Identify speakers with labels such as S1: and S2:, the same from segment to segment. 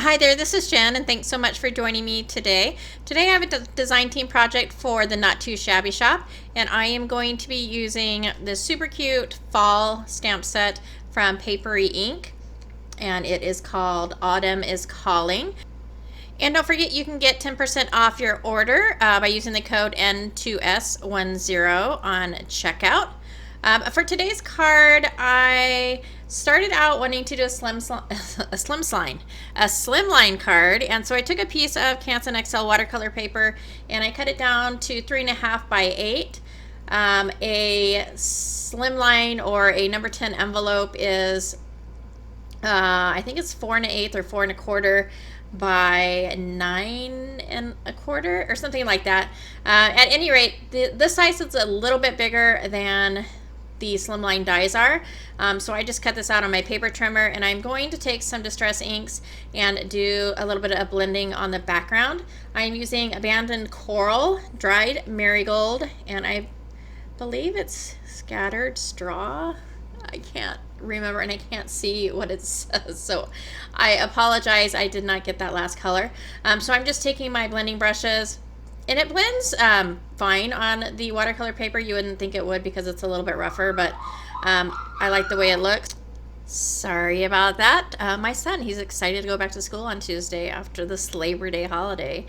S1: Hi there, this is Jen, and thanks so much for joining me today. Today I have a design team project for the Not Too Shabby Shop, and I am going to be using this super cute fall stamp set from Paperie Ink, and it is called Autumn is Calling. And don't forget, you can get 10% off your order by using the code N2S10 on checkout. For today's card, I started out wanting to do a slimline card, and so I took a piece of Canson XL watercolor paper and I cut it down to 3.5 by 8. A slimline or a number 10 envelope is I think it's 4 1/8 or 4 1/4 by 9 1/4 or something like that. At any rate, this size is a little bit bigger than the slimline dies are. So I just cut this out on my paper trimmer, and I'm going to take some distress inks and do a little bit of blending on the background. I'm using Abandoned Coral, Dried Marigold, and I believe it's Scattered Straw. I can't remember and I can't see what it says, so I apologize, I did not get that last color. So I'm just taking my blending brushes, and it blends fine on the watercolor paper. You wouldn't think it would because it's a little bit rougher, but I like the way it looks. Sorry about that. My son, he's excited to go back to school on Tuesday after this Labor Day holiday.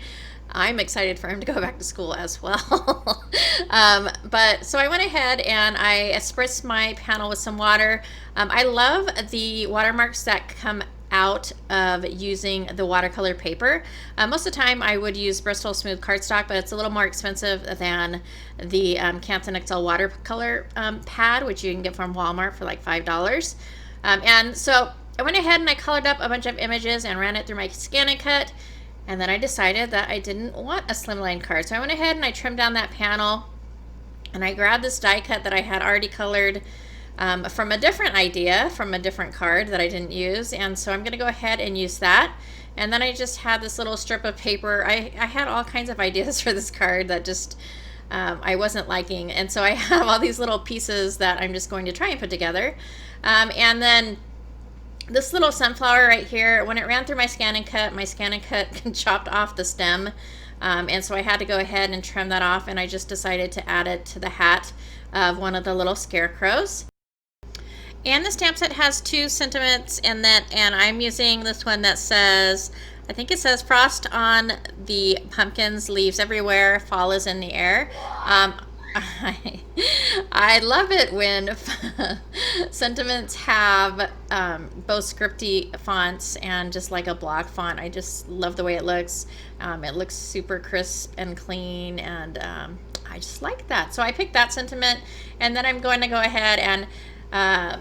S1: I'm excited for him to go back to school as well. But so I went ahead and I spritzed my panel with some water. I love the watermarks that come out of using the watercolor paper. Most of the time I would use Bristol Smooth cardstock, but it's a little more expensive than the Canson XL watercolor pad, which you can get from Walmart for like $5. And so I went ahead and I colored up a bunch of images and ran it through my Scan and Cut. And then I decided that I didn't want a slimline card. So I went ahead and I trimmed down that panel, and I grabbed this die cut that I had already colored from a different idea, from a different card that I didn't use. And so I'm gonna go ahead and use that. And then I just had this little strip of paper. I had all kinds of ideas for this card that just I wasn't liking. And so I have all these little pieces that I'm just going to try and put together. And then this little sunflower right here, when it ran through my Scan and Cut chopped off the stem, and so I had to go ahead and trim that off, and I just decided to add it to the hat of one of the little scarecrows. And the stamp set has 2 sentiments in that, and I'm using this one that says, I think it says, "Frost on the pumpkins, leaves everywhere, fall is in the air." I love it when sentiments have both scripty fonts and just like a block font. I just love the way it looks. It looks super crisp and clean, and I just like that. So I picked that sentiment, and then I'm going to go ahead and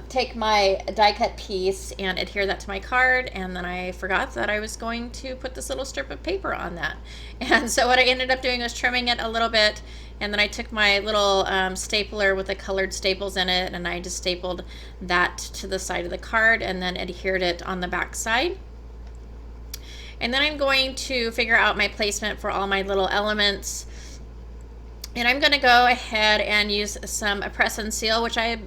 S1: take my die cut piece and adhere that to my card, and then I forgot that I was going to put this little strip of paper on that. And so what I ended up doing was trimming it a little bit, and then I took my little stapler with the colored staples in it, and I just stapled that to the side of the card and then adhered it on the back side. And then I'm going to figure out my placement for all my little elements, and I'm going to go ahead and use some press and seal, which I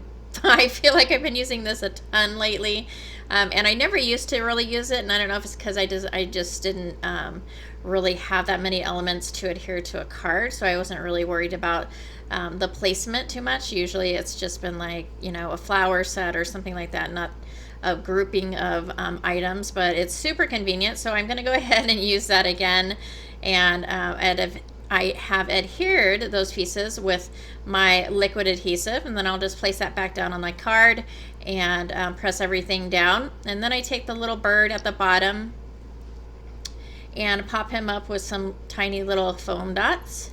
S1: feel like I've been using this a ton lately, and I never used to really use it, and I don't know if it's because I just didn't really have that many elements to adhere to a card, so I wasn't really worried about the placement too much. Usually it's just been like, you know, a flower set or something like that, not a grouping of items, but it's super convenient. So I'm going to go ahead and use that again, and I have adhered those pieces with my liquid adhesive, and then I'll just place that back down on my card and press everything down. And then I take the little bird at the bottom and pop him up with some tiny little foam dots,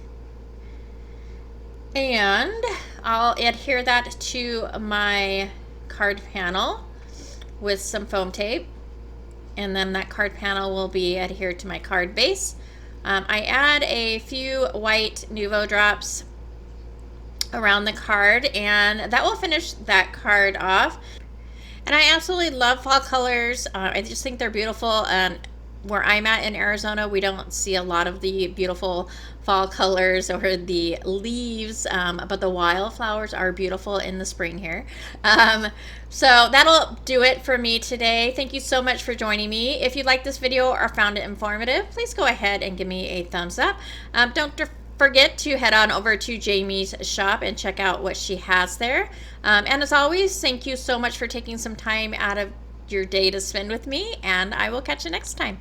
S1: and I'll adhere that to my card panel with some foam tape, and then that card panel will be adhered to my card base. I add a few white Nuvo drops around the card, and that will finish that card off. And I absolutely love fall colors. I just think they're beautiful, and where I'm at in Arizona, we don't see a lot of the beautiful fall colors or the leaves, but the wildflowers are beautiful in the spring here. So that'll do it for me today. Thank you so much for joining me. If you liked this video or found it informative, please go ahead and give me a thumbs up. Don't forget to head on over to Jamie's shop and check out what she has there. And as always, thank you so much for taking some time out of your day to spend with me, and I will catch you next time.